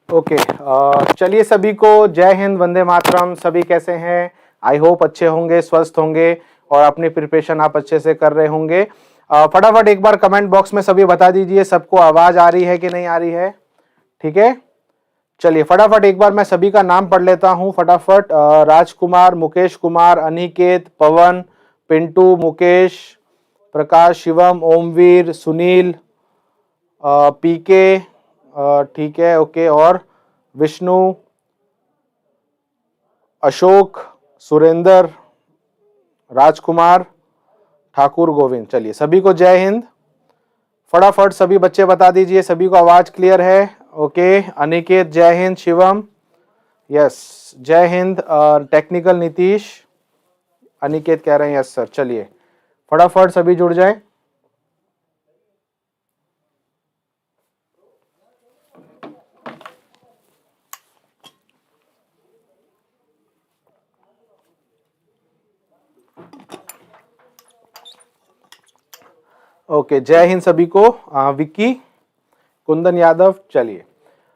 Okay, चलिए सभी को जय हिंद, वंदे मातरम। सभी कैसे हैं? आई होप अच्छे होंगे, स्वस्थ होंगे और अपनी प्रिपरेशन आप अच्छे से कर रहे होंगे। फटाफट एक बार कमेंट बॉक्स में सभी बता दीजिए सबको आवाज आ रही है कि नहीं आ रही है। ठीक है, चलिए फटाफट एक बार मैं सभी का नाम पढ़ लेता हूं फटाफट। राजकुमार, मुकेश कुमार, अनिकेत, पवन, पिंटू, मुकेश, प्रकाश, शिवम, ओमवीर, सुनील, पीके, ठीक है, ओके, और विष्णु, अशोक, सुरेंद्र, राजकुमार, ठाकुर, गोविंद। चलिए सभी को जय हिंद। फटाफट सभी बच्चे बता दीजिए सभी को आवाज क्लियर है? ओके, अनिकेत जय हिंद, शिवम यस जय हिंद, टेक्निकल नीतीश, अनिकेत कह रहे हैं यस सर। चलिए फटाफट सभी जुड़ जाएं। ओके, जय हिंद सभी को। विक्की, कुंदन यादव। चलिए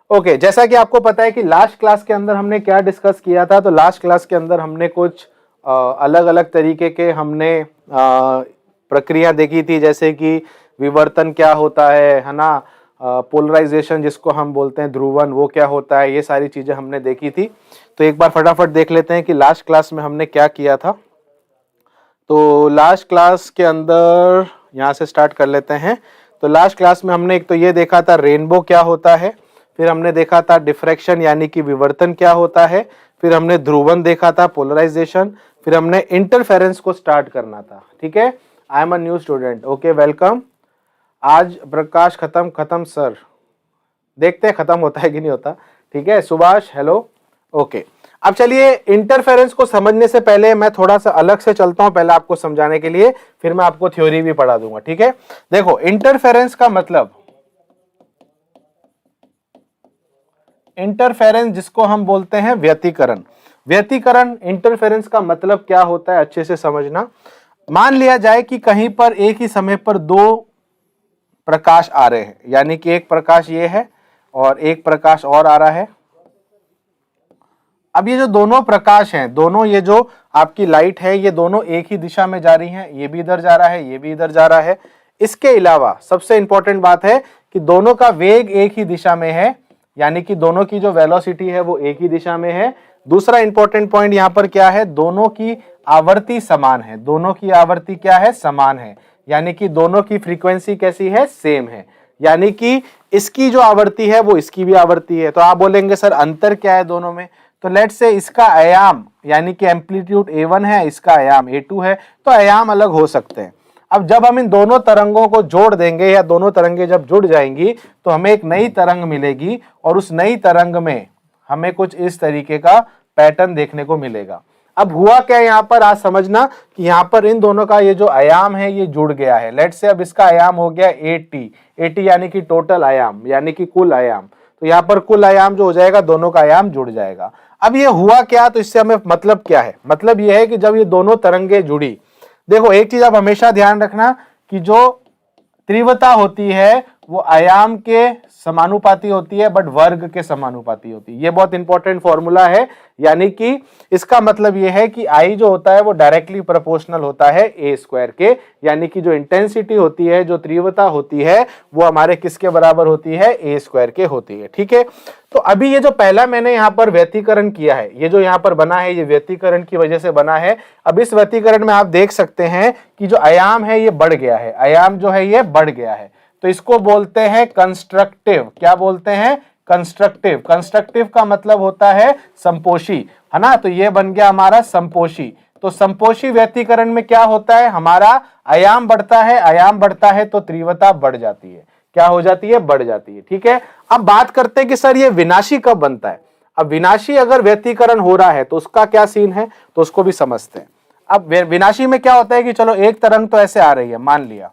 ओके, जैसा कि आपको पता है कि लास्ट क्लास के अंदर हमने क्या डिस्कस किया था, तो लास्ट क्लास के अंदर हमने कुछ अलग अलग तरीके के हमने प्रक्रिया देखी थी, जैसे कि विवर्तन क्या होता है ना, पोलराइजेशन जिसको हम बोलते हैं, ध्रुवन, वो क्या होता है, ये सारी चीजें हमने देखी थी। तो एक बार फटाफट देख लेते हैं कि लास्ट क्लास में हमने क्या किया था। तो लास्ट क्लास के अंदर यहाँ से स्टार्ट कर लेते हैं। तो लास्ट क्लास में हमने एक तो ये देखा था रेनबो क्या होता है, फिर हमने देखा था डिफ्रैक्शन यानी कि विवर्तन क्या होता है, फिर हमने ध्रुवन देखा था, पोलराइजेशन, फिर हमने इंटरफेरेंस को स्टार्ट करना था। ठीक है, I am a new student, okay, welcome. आज प्रकाश खत्म सर, देखते हैं खत्म होता है कि नहीं होता। ठीक है, सुभाष हेलो, ओके। अब चलिए इंटरफेरेंस को समझने से पहले मैं थोड़ा सा अलग से चलता हूं, पहले आपको समझाने के लिए, फिर मैं आपको थ्योरी भी पढ़ा दूंगा। ठीक है, देखो इंटरफेरेंस का मतलब, इंटरफेरेंस जिसको हम बोलते हैं व्यतिकरण, व्यतिकरण इंटरफेरेंस का मतलब क्या होता है अच्छे से समझना। मान लिया जाए कि कहीं पर एक ही समय पर दो प्रकाश आ रहे हैं, यानी कि एक प्रकाश ये है और एक प्रकाश और आ रहा है। अब ये जो दोनों प्रकाश हैं, दोनों ये जो आपकी लाइट है, ये दोनों एक ही दिशा में जा रही हैं, ये भी इधर जा रहा है, ये भी इधर जा रहा है। इसके अलावा सबसे इंपॉर्टेंट बात है कि दोनों का वेग एक ही दिशा में है, यानी कि दोनों की जो वेलोसिटी है वो एक ही दिशा में है। दूसरा इंपॉर्टेंट पॉइंट यहां पर क्या है, दोनों की आवृत्ति समान है, दोनों की आवृत्ति क्या है, समान है, यानी कि दोनों की फ्रीक्वेंसी कैसी है, सेम है, यानी कि इसकी जो आवृत्ति है वो इसकी भी आवृत्ति है। तो आप बोलेंगे सर अंतर क्या है दोनों में, तो लेट से इसका आयाम यानी कि एम्पलीट्यूड A1 है, इसका आयाम A2 है, तो आयाम अलग हो सकते हैं। अब जब हम इन दोनों तरंगों को जोड़ देंगे या दोनों तरंगें जब जुड़ जाएंगी तो हमें एक नई तरंग मिलेगी और उस नई तरंग में हमें कुछ इस तरीके का पैटर्न देखने को मिलेगा। अब हुआ क्या यहां पर, आज समझना कि यहां पर इन दोनों का ये जो आयाम है ये जुड़ गया है। लेट से अब इसका आयाम हो गया 80 यानी कि टोटल आयाम यानी कि कुल आयाम। तो यहां पर कुल आयाम जो हो जाएगा दोनों का आयाम जुड़ जाएगा। अब ये हुआ क्या, तो इससे हमें मतलब क्या है, मतलब ये है कि जब ये दोनों तरंगे जुड़ी, देखो एक चीज आप हमेशा ध्यान रखना कि जो तीव्रता होती है वो आयाम के समानुपाती होती है बट वर्ग के समानुपाती होती है। ये बहुत इंपॉर्टेंट फॉर्मूला है, यानी कि इसका मतलब ये है कि I जो होता है वो डायरेक्टली प्रोपोर्शनल होता है A स्क्वायर के, यानी कि जो इंटेंसिटी होती है, जो तीव्रता होती है वो हमारे किसके बराबर होती है, A स्क्वायर के होती है। ठीक है, तो अभी ये जो पहला मैंने यहाँ पर व्यतिकरण किया है, ये जो यहाँ पर बना है ये व्यतिकरण की वजह से बना है। अब इस व्यतिकरण में आप देख सकते हैं कि जो आयाम है ये बढ़ गया है, आयाम जो है ये बढ़ गया है, तो इसको बोलते हैं कंस्ट्रक्टिव। क्या बोलते हैं, कंस्ट्रक्टिव। कंस्ट्रक्टिव का मतलब होता है संपोषी, है ना, तो ये बन गया हमारा संपोषी। तो संपोषी व्यतिकरण में क्या होता है, हमारा आयाम बढ़ता है, आयाम बढ़ता है तो तीव्रता बढ़ जाती है, क्या हो जाती है, बढ़ जाती है। ठीक है, अब बात करते हैं कि सर ये विनाशी कब बनता है। अब विनाशी अगर व्यतिकरण हो रहा है तो उसका क्या सीन है, तो उसको भी समझते हैं। अब विनाशी में क्या होता है कि चलो एक तरंग तो ऐसे आ रही है, मान लिया,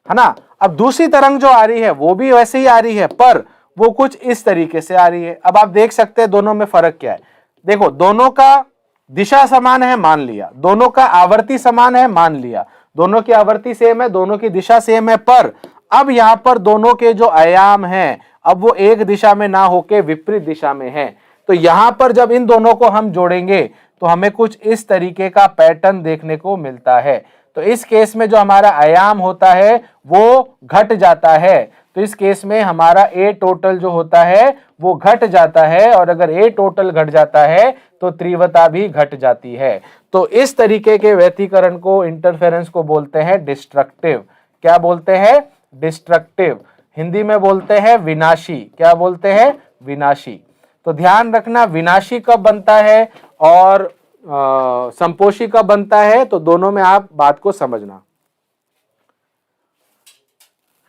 है ना, अब दूसरी तरंग जो आ रही है वो भी वैसे ही आ रही है पर वो कुछ इस तरीके से आ रही है। अब आप देख सकते हैं दोनों में फर्क क्या है, देखो दोनों का दिशा समान है मान लिया, दोनों का आवर्ती समान है मान लिया, दोनों की आवर्ती सेम है, दोनों की दिशा सेम है, पर अब यहां पर दोनों के जो आयाम हैं अब वो एक दिशा में ना होके विपरीत दिशा में है। तो यहां पर जब इन दोनों को हम जोड़ेंगे तो हमें कुछ इस तरीके का पैटर्न देखने को मिलता है। तो इस केस में जो हमारा आयाम होता है वो घट जाता है। तो इस केस में हमारा ए टोटल जो होता है वो घट जाता है, और अगर ए टोटल घट जाता है तो तीव्रता भी घट जाती है। तो इस तरीके के व्यतिकरण को, इंटरफेरेंस को बोलते हैं डिस्ट्रक्टिव। क्या बोलते हैं? डिस्ट्रक्टिव। हिंदी में बोलते हैं विनाशी। क्या बोलते हैं? विनाशी। तो ध्यान रखना विनाशी कब बनता है और संपोषी कब बनता है, तो दोनों में आप बात को समझना।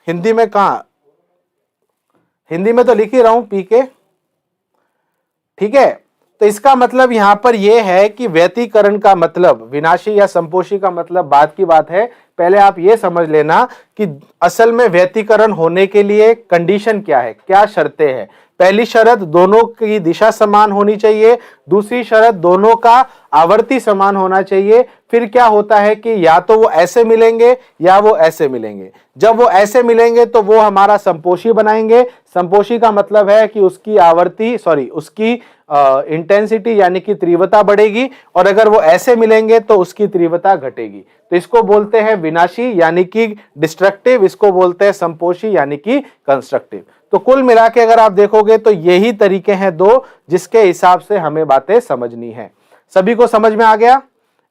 हिंदी में कहा, हिंदी में तो लिख ही रहा हूं पी के, ठीक है। तो इसका मतलब यहां पर यह है कि व्यतिकरण का मतलब, विनाशी या संपोषी का मतलब बात की बात है। पहले आप यह समझ लेना कि असल में व्यतिकरण होने के लिए कंडीशन क्या है, क्या शर्तें हैं। पहली शर्त दोनों की दिशा समान होनी चाहिए। दूसरी शर्त दोनों का आवर्ती समान होना चाहिए। फिर क्या होता है कि या तो वो ऐसे मिलेंगे या वो ऐसे मिलेंगे। जब वो ऐसे मिलेंगे तो वो हमारा संपोषी बनाएंगे। संपोषी का मतलब है कि उसकी आवर्ती उसकी इंटेंसिटी यानी कि तीव्रता बढ़ेगी, और अगर वो ऐसे मिलेंगे तो उसकी तीव्रता घटेगी। तो इसको बोलते हैं विनाशी यानी कि डिस्ट्रक्टिव, इसको बोलते हैं संपोषी यानी कि कंस्ट्रक्टिव। तो कुल मिला के अगर आप देखोगे तो यही तरीके हैं दो जिसके हिसाब से हमें बातें समझनी है। सभी को समझ में आ गया?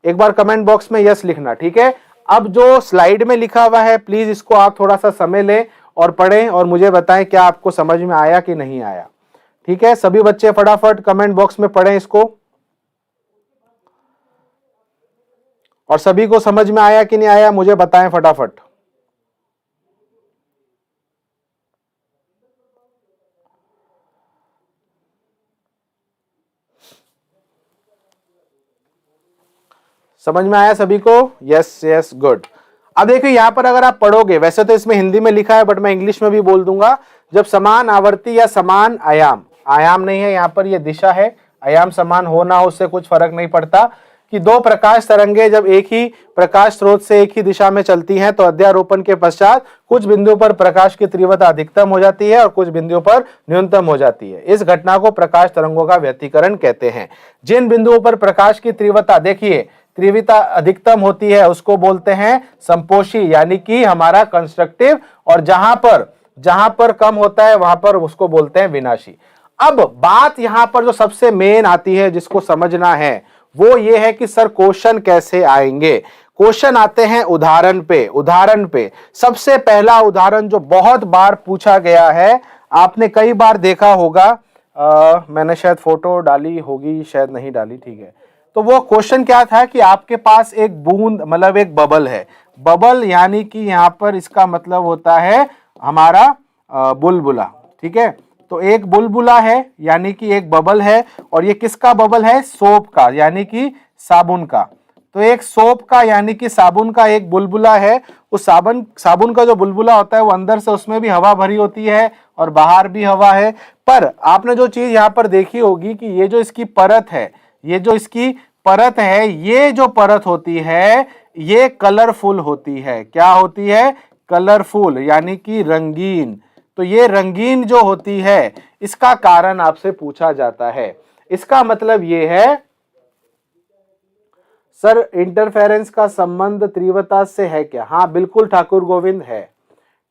एक बार कमेंट बॉक्स में यस लिखना, ठीक है। अब जो स्लाइड में लिखा हुआ है प्लीज इसको आप थोड़ा सा समय लें और पढ़ें और मुझे बताएं क्या आपको समझ में आया कि नहीं आया, ठीक है। सभी बच्चे फटाफट कमेंट बॉक्स में पढ़ें इसको, और सभी को समझ में आया कि नहीं आया मुझे बताएं फटाफट। समझ में आया सभी को? Yes yes, good. अब देखिए यहां पर अगर आप पढ़ोगे, वैसे तो इसमें हिंदी में लिखा है बट मैं इंग्लिश में भी बोल दूंगा। जब समान आवर्ती या समान आयाम, आयाम नहीं है यहां पर, यह दिशा है, आयाम समान हो ना हो उससे कुछ फर्क नहीं पड़ता, कि दो प्रकाश तरंगे जब एक ही प्रकाश स्रोत से एक ही दिशा में चलती हैं तो अध्यारोपण के पश्चात कुछ बिंदुओं पर प्रकाश की तीव्रता अधिकतम हो जाती है और कुछ बिंदुओं पर न्यूनतम हो जाती है। इस घटना को प्रकाश तरंगों का व्यतिकरण कहते हैं। जिन बिंदुओं पर प्रकाश की तीव्रता, देखिए तीव्रता अधिकतम होती है, उसको बोलते हैं संपोषी यानी कि हमारा कंस्ट्रक्टिव, और जहां पर कम होता है वहां पर उसको बोलते हैं विनाशी। अब बात यहां पर जो सबसे मेन आती है जिसको समझना है वो ये है कि सर क्वेश्चन कैसे आएंगे। क्वेश्चन आते हैं उदाहरण पे। सबसे पहला उदाहरण जो बहुत बार पूछा गया है, आपने कई बार देखा होगा, मैंने शायद फोटो डाली होगी, शायद नहीं डाली, ठीक है। तो वो क्वेश्चन क्या था कि आपके पास एक बूंद मतलब एक बबल है। बबल यानी कि यहां पर इसका मतलब होता है हमारा बुलबुला, ठीक है। तो एक बुलबुला है यानी कि एक बबल है, और ये किसका बबल है? सोप का यानी कि साबुन का। तो एक सोप का यानी कि साबुन का एक बुलबुला है। उस साबुन का जो बुलबुला होता है वो अंदर से उसमें भी हवा भरी होती है और बाहर भी हवा है। पर आपने जो चीज यहाँ पर देखी होगी कि ये जो इसकी परत है, ये जो परत होती है ये कलरफुल होती है। क्या होती है? कलरफुल यानी कि रंगीन। तो ये रंगीन जो होती है इसका कारण आपसे पूछा जाता है। इसका मतलब ये है सर इंटरफेरेंस का संबंध तीव्रता से है क्या? हाँ बिल्कुल ठाकुर गोविंद है,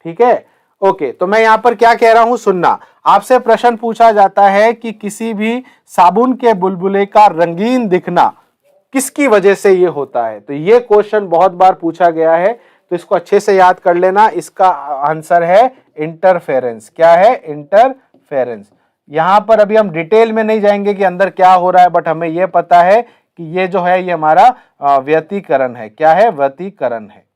ठीक है, ओके। तो मैं यहां पर क्या कह रहा हूं सुनना। आपसे प्रश्न पूछा जाता है कि किसी भी साबुन के बुलबुले का रंगीन दिखना किसकी वजह से ये होता है। तो ये क्वेश्चन बहुत बार पूछा गया है, तो इसको अच्छे से याद कर लेना। इसका आंसर है इंटरफेरेंस। क्या है? इंटरफेरेंस। यहां पर अभी हम डिटेल में नहीं जाएंगे कि अंदर क्या हो रहा है, बट हमें यह पता है कि ये जो है ये हमारा व्यतिकरण है। क्या है? व्यतिकरण है।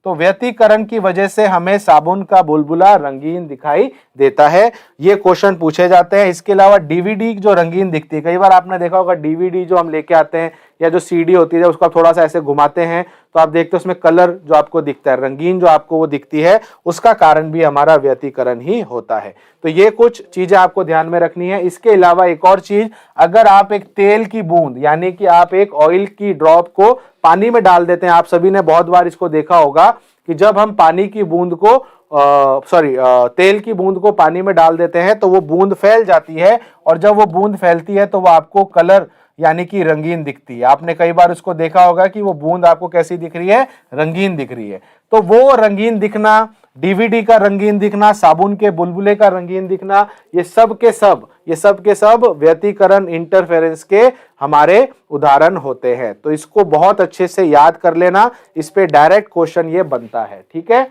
तो व्यतिकरण की वजह से हमें साबुन का बुलबुला रंगीन दिखाई देता है। ये क्वेश्चन पूछे जाते हैं। इसके अलावा डीवीडी जो रंगीन दिखती है, कई बार आपने देखा होगा डीवीडी जो हम लेके आते हैं या जो सीडी होती है उसको आप थोड़ा सा ऐसे घुमाते हैं तो आप देखते हैं उसमें कलर जो आपको दिखता है, रंगीन जो आपको वो दिखती है, उसका कारण भी हमारा व्यतिकरण ही होता है। तो ये कुछ चीजें आपको ध्यान में रखनी है। इसके अलावा एक और चीज, अगर आप एक तेल की बूंद यानी कि आप एक ऑयल की ड्रॉप को पानी में डाल देते हैं, आप सभी ने बहुत बार इसको देखा होगा कि जब हम पानी की बूंद को सॉरी तेल की बूंद को पानी में डाल देते हैं तो वो बूंद फैल जाती है, और जब वो बूंद फैलती है तो वो आपको कलर यानी कि रंगीन दिखती है। आपने कई बार उसको देखा होगा कि वो बूंद आपको कैसी दिख रही है, रंगीन दिख रही है। तो वो रंगीन दिखना, डीवीडी का रंगीन दिखना, साबुन के बुलबुले का रंगीन दिखना, ये सब के सब व्यतिकरण इंटरफेरेंस के हमारे उदाहरण होते हैं। तो इसको बहुत अच्छे से याद कर लेना, इस पे डायरेक्ट क्वेश्चन ये बनता है। ठीक है,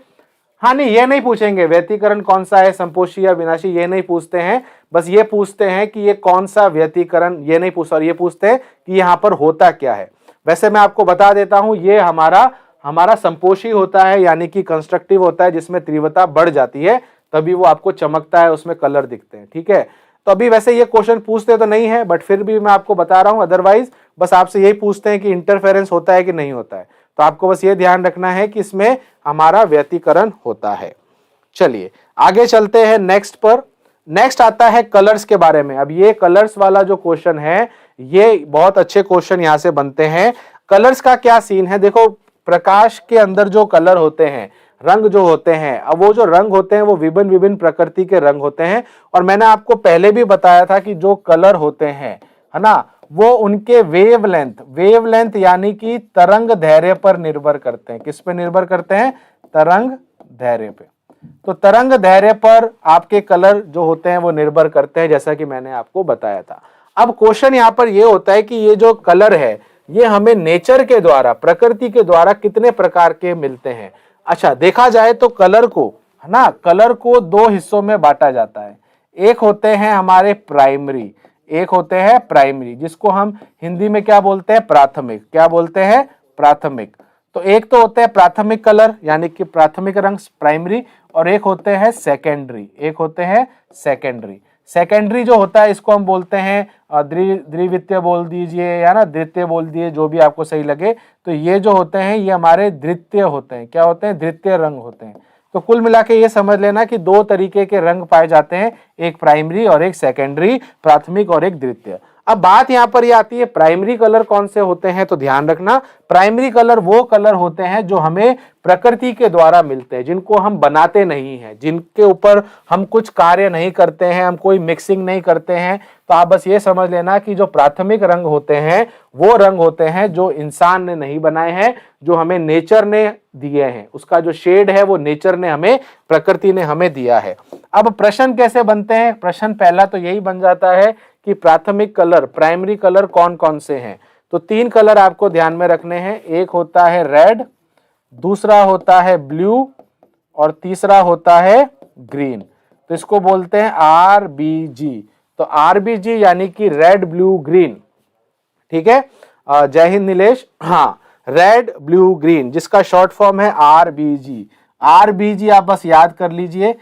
हाँ नहीं ये नहीं पूछेंगे व्यतिकरण कौन सा है, संपोषी या विनाशी, ये नहीं पूछते हैं। बस ये पूछते हैं कि ये कौन सा व्यतिकरण, ये नहीं पूछते, और ये पूछते हैं कि यहाँ पर होता क्या है। वैसे मैं आपको बता देता हूं, ये हमारा संपोषी होता है, यानी कि कंस्ट्रक्टिव होता है, जिसमें तीव्रता बढ़ जाती है, तभी वो आपको चमकता है, उसमें कलर दिखते हैं। ठीक है, तो अभी वैसे ये क्वेश्चन पूछते तो नहीं है, बट फिर भी मैं आपको बता रहा हूं। अदरवाइज बस आपसे यही पूछते हैं कि इंटरफेरेंस होता है कि नहीं होता है। तो आपको बस ये ध्यान रखना है कि इसमें हमारा व्यतिकरण होता है। चलिए आगे चलते हैं नेक्स्ट पर। नेक्स्ट आता है कलर्स के बारे में। अब ये कलर्स वाला जो क्वेश्चन है, ये बहुत अच्छे क्वेश्चन यहां से बनते हैं। कलर्स का क्या सीन है, देखो प्रकाश के अंदर जो कलर होते हैं, रंग जो होते हैं, अब वो जो रंग होते हैं वो विभिन्न विभिन्न प्रकृति के रंग होते हैं। और मैंने आपको पहले भी बताया था कि जो कलर होते हैं, है ना, वो उनके वेवलेंथ यानी कि तरंग धैर्य पर निर्भर करते हैं। किस पे निर्भर करते हैं, तरंग धैर्य पे। तो तरंग धैर्य पर आपके कलर जो होते हैं वो निर्भर करते हैं, जैसा कि मैंने आपको बताया था। अब क्वेश्चन यहां पर ये होता है कि ये जो कलर है, ये हमें नेचर के द्वारा, प्रकृति के द्वारा कितने प्रकार के मिलते हैं। अच्छा, देखा जाए तो कलर को, है ना, कलर को दो हिस्सों में बांटा जाता है। एक होते हैं हमारे प्राइमरी, एक होते हैं प्राइमरी, जिसको हम हिंदी में क्या बोलते हैं, प्राथमिक। क्या बोलते हैं, प्राथमिक। तो एक तो होते हैं प्राथमिक कलर यानी कि प्राथमिक रंग, प्राइमरी, और एक होते हैं सेकेंडरी, एक होते हैं सेकेंडरी। सेकेंडरी जो होता है इसको हम बोलते हैं द्वितीय बोल दीजिए या ना द्वितीय बोल दीजिए, जो भी आपको सही लगे। तो ये जो होते हैं ये हमारे द्वितीय होते हैं। क्या होते हैं, द्वितीय रंग होते हैं। तो कुल मिला के ये समझ लेना कि दो तरीके के रंग पाए जाते हैं, एक प्राइमरी और एक सेकेंडरी, प्राथमिक और एक द्वितीय। अब बात यहां पर ये आती है प्राइमरी कलर कौन से होते हैं, तो ध्यान रखना प्राइमरी कलर वो कलर होते हैं जो हमें प्रकृति के द्वारा मिलते हैं, जिनको हम बनाते नहीं हैं, जिनके ऊपर हम कुछ कार्य नहीं करते हैं, हम कोई मिक्सिंग नहीं करते हैं। तो आप बस ये समझ लेना कि जो प्राथमिक रंग होते हैं वो रंग होते हैं जो इंसान ने नहीं बनाए हैं, जो हमें नेचर ने दिए हैं। उसका जो शेड है वो नेचर ने हमें, प्रकृति ने हमें दिया है। अब प्रश्न कैसे बनते हैं, प्रश्न पहला तो यही बन जाता है कि प्राथमिक कलर, प्राइमरी कलर कौन कौन से हैं। तो तीन कलर आपको ध्यान में रखने हैं, एक होता है रेड, दूसरा होता है ब्लू, और तीसरा होता है ग्रीन। तो इसको बोलते हैं RBG। तो RBG यानी कि रेड ब्लू ग्रीन। ठीक है, जय हिंद नीलेश। हाँ, रेड ब्लू ग्रीन, जिसका शॉर्ट फॉर्म है RBG। RBG आप बस याद कर लीजिए।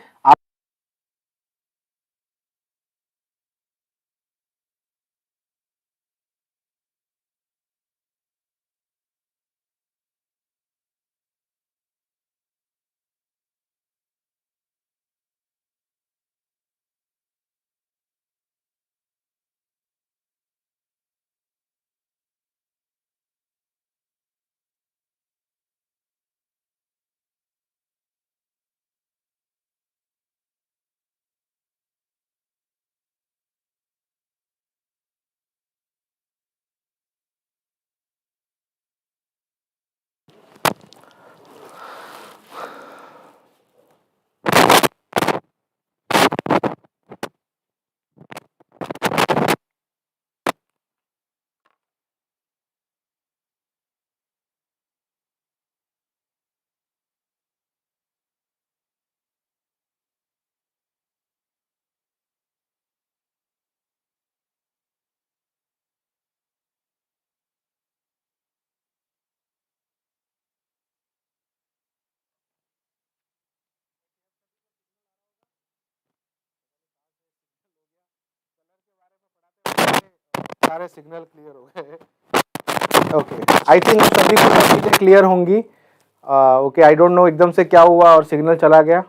सारे सिग्नल क्लियर हो गए। ओके, आई थिंक सभी को चीजें क्लियर होंगी। ओके, आई डोंट नो एकदम से क्या हुआ और सिग्नल चला गया,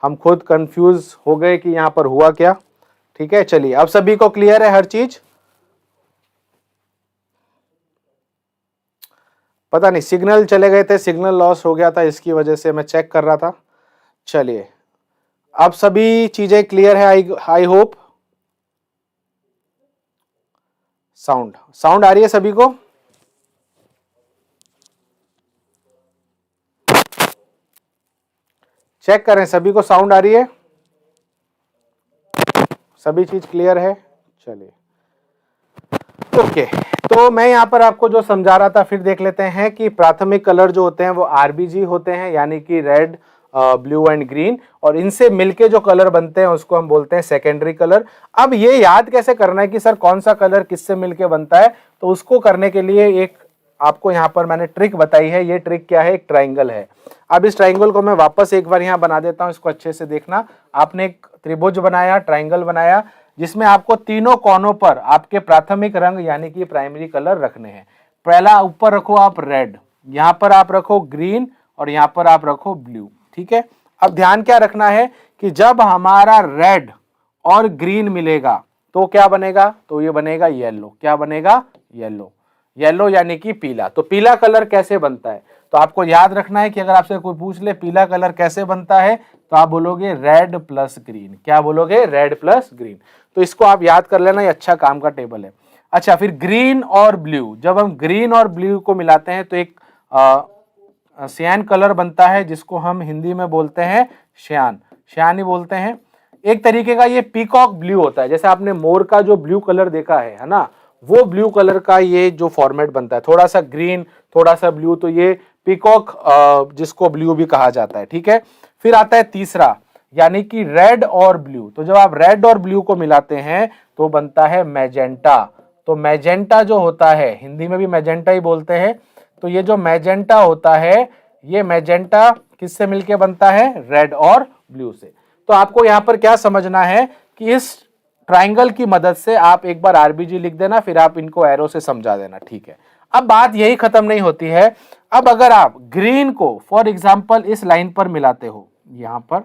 हम खुद कंफ्यूज हो गए कि यहाँ पर हुआ क्या। ठीक है, चलिए अब सभी को क्लियर है हर चीज। पता नहीं सिग्नल चले गए थे, सिग्नल लॉस हो गया था, इसकी वजह से मैं चेक कर रहा था। चलिए, अब सभी चीजें क्लियर है, आई होप। साउंड आ रही है सभी को? चेक करें सभी को साउंड आ रही है, सभी चीज क्लियर है। चलिए ओके, तो मैं यहाँ पर आपको जो समझा रहा था फिर देख लेते हैं कि प्राथमिक कलर जो होते हैं वो आरबीजी होते हैं, यानी कि रेड, ब्लू एंड ग्रीन, और इनसे मिलके जो कलर बनते हैं उसको हम बोलते हैं सेकेंडरी कलर। अब ये याद कैसे करना है कि सर कौन सा कलर किससे मिलके बनता है, तो उसको करने के लिए एक आपको यहाँ पर मैंने ट्रिक बताई है। ये ट्रिक क्या है? एक ट्राइंगल है। अब इस ट्राइंगल को मैं वापस एक बार यहाँ बना देता हूँ, इसको अच्छे से देखना। आपने एक त्रिभुज बनाया, ट्राइंगल बनाया, जिसमें आपको तीनों कोनों पर आपके प्राथमिक रंग यानी कि प्राइमरी कलर रखने हैं। पहला ऊपर रखो आप रेड, यहाँ पर आप रखो ग्रीन, और यहाँ पर आप रखो ब्लू। ठीक है, अब ध्यान क्या रखना है कि जब हमारा रेड और ग्रीन मिलेगा तो क्या बनेगा? तो ये बनेगा येलो। क्या बनेगा? येलो। येलो यानी कि पीला। तो पीला कलर कैसे बनता है? तो आपको याद रखना है कि अगर आपसे कोई पूछ ले पीला कलर कैसे बनता है, तो आप बोलोगे रेड प्लस ग्रीन। क्या बोलोगे? Red plus green. तो इसको आप याद कर लेना, ये अच्छा काम का टेबल है। अच्छा, फिर ग्रीन और ब्लू, जब हम ग्रीन और ब्लू को मिलाते हैं तो एक सियान कलर बनता है, जिसको हम हिंदी में बोलते हैं श्यान। श्यान ही बोलते हैं। एक तरीके का ये पीकॉक ब्लू होता है, जैसे आपने मोर का जो ब्लू कलर देखा है ना, वो ब्लू कलर का ये जो फॉर्मेट बनता है, थोड़ा सा ग्रीन थोड़ा सा ब्लू, तो ये पीकॉक जिसको ब्लू भी कहा जाता है। ठीक है, फिर आता है तीसरा, यानी कि रेड और ब्लू। तो जब आप रेड और ब्लू को मिलाते हैं तो बनता है मैजेंटा। तो मैजेंटा जो होता है, हिंदी में भी मैजेंटा ही बोलते हैं, तो ये जो मैजेंटा होता है, ये मैजेंटा किससे मिलके बनता है? रेड और ब्लू से। तो आपको यहां पर क्या समझना है कि इस ट्राइंगल की मदद से आप एक बार आरबीजी लिख देना, फिर आप इनको एरो से समझा देना। ठीक है, अब बात यही खत्म नहीं होती है। अब अगर आप ग्रीन को फॉर एग्जांपल इस लाइन पर मिलाते हो यहां पर,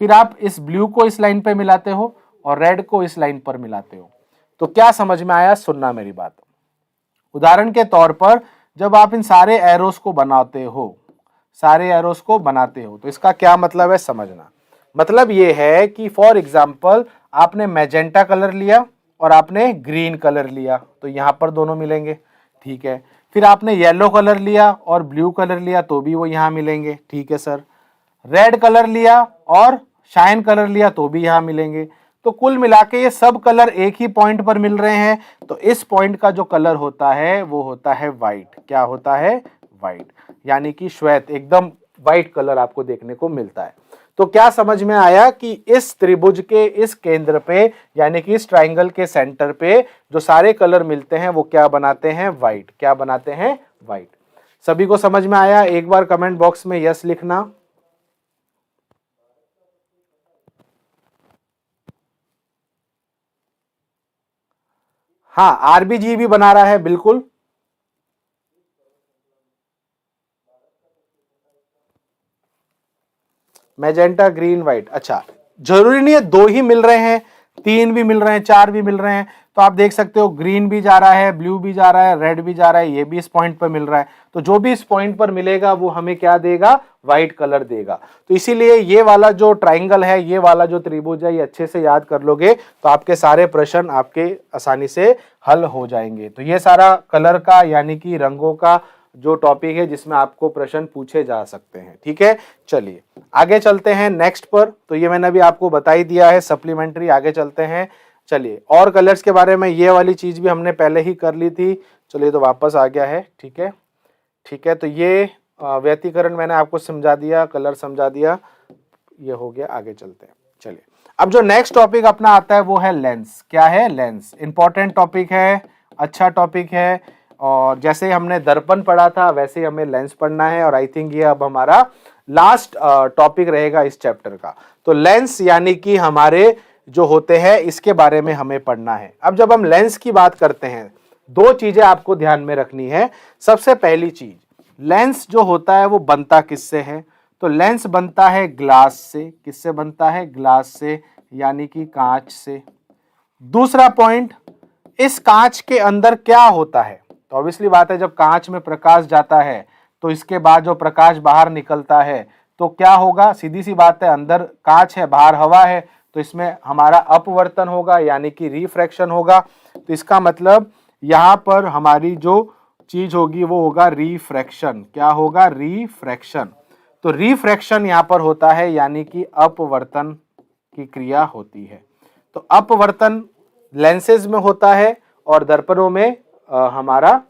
फिर आप इस ब्लू को इस लाइन पर मिलाते हो और रेड को इस लाइन पर मिलाते हो, तो क्या समझ में आया? सुनना मेरी बात। उदाहरण के तौर पर जब आप इन सारे एरोस को बनाते हो, सारे एरोस को बनाते हो, तो इसका क्या मतलब है समझना। मतलब ये है कि फॉर एग्जांपल आपने मैजेंटा कलर लिया और आपने ग्रीन कलर लिया, तो यहां पर दोनों मिलेंगे। ठीक है, फिर आपने येलो कलर लिया और ब्लू कलर लिया, तो भी वो यहां मिलेंगे। ठीक है सर, रेड कलर लिया और शाइन कलर लिया, तो भी यहां मिलेंगे। तो कुल मिला के ये सब कलर एक ही पॉइंट पर मिल रहे हैं, तो इस पॉइंट का जो कलर होता है वो होता है व्हाइट। क्या होता है? व्हाइट, यानी कि श्वेत, एकदम व्हाइट कलर आपको देखने को मिलता है। तो क्या समझ में आया कि इस त्रिभुज के इस केंद्र पे, यानी कि इस ट्राइंगल के सेंटर पे जो सारे कलर मिलते हैं वो क्या बनाते हैं? व्हाइट। क्या बनाते हैं? व्हाइट। सभी को समझ में आया? एक बार कमेंट बॉक्स में यस लिखना। हाँ, आरबीजी भी बना रहा है, बिल्कुल। Magenta, green, white. अच्छा, जरूरी नहीं है दो ही मिल रहे हैं, तीन भी मिल रहे हैं, चार भी मिल रहे हैं। तो आप देख सकते हो ग्रीन भी जा रहा है, ब्लू भी जा रहा है, रेड भी जा रहा है, ये भी इस पॉइंट पर मिल रहा है। तो जो भी इस पॉइंट पर मिलेगा वो हमें क्या देगा? व्हाइट कलर देगा। तो इसीलिए ये वाला जो ट्राइंगल है, ये वाला जो त्रिभुज है, ये अच्छे से याद कर लोगे तो आपके सारे प्रश्न आपके आसानी से हल हो जाएंगे। तो ये सारा कलर का यानी कि रंगों का जो टॉपिक है जिसमें आपको प्रश्न पूछे जा सकते हैं। ठीक है, चलिए आगे चलते हैं नेक्स्ट पर। तो ये मैंने अभी आपको बता ही दिया है सप्लीमेंट्री। आगे चलते हैं। चलिए, और कलर्स के बारे में ये वाली चीज भी हमने पहले ही कर ली थी। चलिए, तो वापस आ गया है। ठीक है, ठीक है। तो ये व्यतिकरण मैंने आपको समझा दिया, कलर समझा दिया, ये हो गया। आगे चलते हैं। चलिए, अब जो नेक्स्ट टॉपिक अपना आता है वो है लेंस। क्या है? लेंस। इंपॉर्टेंट टॉपिक है, अच्छा टॉपिक है, और जैसे हमने दर्पण पढ़ा था वैसे ही हमें लेंस पढ़ना है। और आई थिंक ये अब हमारा लास्ट टॉपिक रहेगा इस चैप्टर का। तो लेंस यानी कि हमारे जो होते हैं इसके बारे में हमें पढ़ना है। अब जब हम लेंस की बात करते हैं, दो चीजें आपको ध्यान में रखनी है। सबसे पहली चीज, लेंस जो होता है वो बनता किससे है? तो लेंस बनता है ग्लास से। किससे बनता है? ग्लास से, यानी कि कांच से। दूसरा पॉइंट, इस कांच के अंदर क्या होता है? तो ऑब्वियसली बात है, जब कांच में प्रकाश जाता है तो इसके बाद जो प्रकाश बाहर निकलता है तो क्या होगा, सीधी सी बात है, अंदर कांच है बाहर हवा है, तो इसमें हमारा अपवर्तन होगा यानी कि रिफ्रैक्शन होगा। तो इसका मतलब यहां पर हमारी जो चीज होगी वो होगा रिफ्रैक्शन। क्या होगा, रिफ्रैक्शन। तो रिफ्रैक्शन यहां पर होता है यानी कि अपवर्तन की क्रिया होती है। तो अपवर्तन लेंसेज में होता है और दर्पणों में हमारा,